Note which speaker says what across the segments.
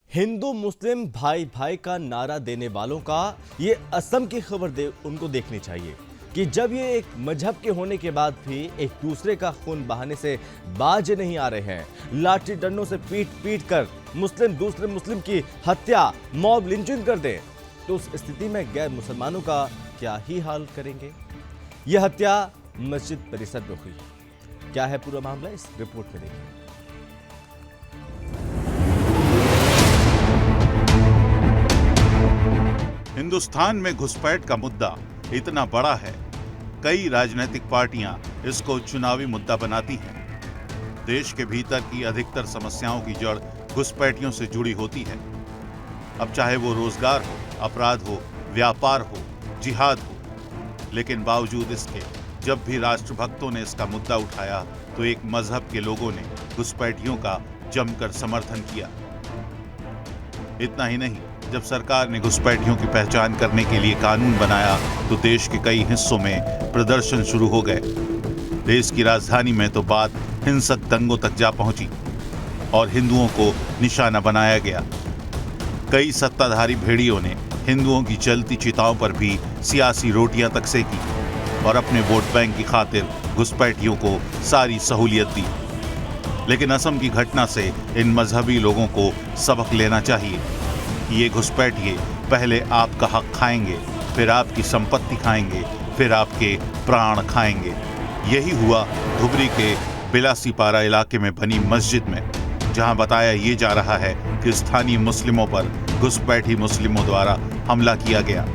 Speaker 1: हिंदू मुस्लिम भाई भाई का नारा देने वालों का ये असम की खबर उनको देखनी चाहिए कि जब ये एक मजहब के होने के बाद भी एक दूसरे का खून बहाने से बाज नहीं आ रहे हैं, लाठी डंडों से पीट पीट कर मुस्लिम दूसरे मुस्लिम की हत्या, मॉब लिंचिंग कर दें, तो उस स्थिति में गैर मुसलमानों का क्या ही हाल करेंगे। यह हत्या मस्जिद परिसर में हुई। क्या है पूरा मामला, इस रिपोर्ट में देखिए।
Speaker 2: हिंदुस्तान में घुसपैठ का मुद्दा इतना बड़ा है, कई राजनीतिक पार्टियां इसको चुनावी मुद्दा बनाती हैं। देश के भीतर की अधिकतर समस्याओं की जड़ घुसपैठियों से जुड़ी होती है। अब चाहे वो रोजगार हो, अपराध हो, व्यापार हो, जिहाद हो, लेकिन बावजूद इसके जब भी राष्ट्रभक्तों ने इसका मुद्दा उठाया तो एक मजहब के लोगों ने घुसपैठियों का जमकर समर्थन किया। इतना ही नहीं, जब सरकार ने घुसपैठियों की पहचान करने के लिए कानून बनाया तो देश के कई हिस्सों में प्रदर्शन शुरू हो गए। देश की राजधानी में तो बात हिंसक दंगों तक जा पहुंची और हिंदुओं को निशाना बनाया गया। कई सत्ताधारी भेड़ियों ने हिंदुओं की जलती चिताओं पर भी सियासी रोटियां तक सेकी और अपने वोट बैंक की खातिर घुसपैठियों को सारी सहूलियत दी। लेकिन असम की घटना से इन मजहबी लोगों को सबक लेना चाहिए। ये घुसपैठिए पहले आपका हक खाएंगे, फिर आपकी संपत्ति खाएंगे, फिर आपके प्राण खाएंगे। यही हुआ धुबरी के बिलासीपारा इलाके में बनी मस्जिद में, जहां बताया ये जा रहा है कि स्थानीय मुस्लिमों पर घुसपैठी मुस्लिमों द्वारा हमला किया गया।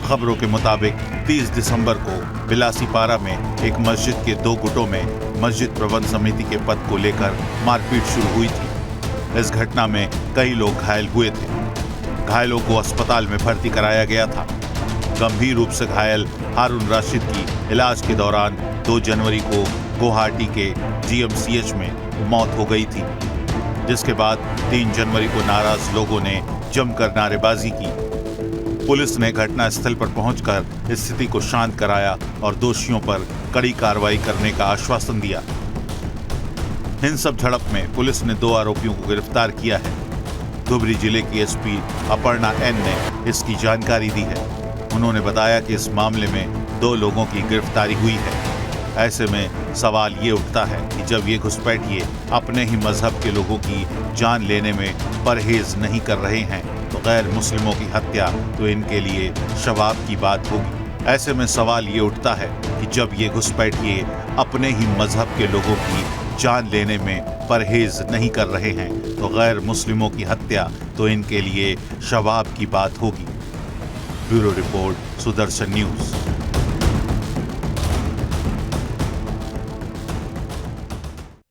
Speaker 2: खबरों के मुताबिक 30 दिसंबर को बिलासीपारा में एक मस्जिद के 2 गुटों में मस्जिद प्रबंध समिति के पद को लेकर मारपीट शुरू हुई थी। इस घटना में कई लोग घायल हुए थे। घायलों को अस्पताल में भर्ती कराया गया था। गंभीर रूप से घायल हारून राशिद की इलाज के दौरान 2 जनवरी को गुवाहाटी के GMCH में मौत हो गई थी, जिसके बाद 3 जनवरी को नाराज लोगों ने जमकर नारेबाजी की। पुलिस ने घटनास्थल पर पहुंचकर स्थिति को शांत कराया और दोषियों पर कड़ी कार्रवाई करने का आश्वासन दिया। हिंसक झड़प में पुलिस ने 2 आरोपियों को गिरफ्तार किया है। धुबरी जिले की SP अपर्णा N ने इसकी जानकारी दी है। उन्होंने बताया कि इस मामले में 2 लोगों की गिरफ्तारी हुई है। ऐसे में सवाल ये उठता है कि जब ये घुसपैठिए अपने ही मजहब के लोगों की जान लेने में परहेज नहीं कर रहे हैं तो गैर मुस्लिमों की हत्या तो इनके लिए शवाब की बात होगी। ऐसे में सवाल ये उठता है कि जब ये घुसपैठिए अपने ही मजहब के लोगों की जान लेने में परहेज नहीं कर रहे हैं तो गैर मुस्लिमों की हत्या तो इनके लिए शवाब की बात होगी। Bureau report, Sudarshan news.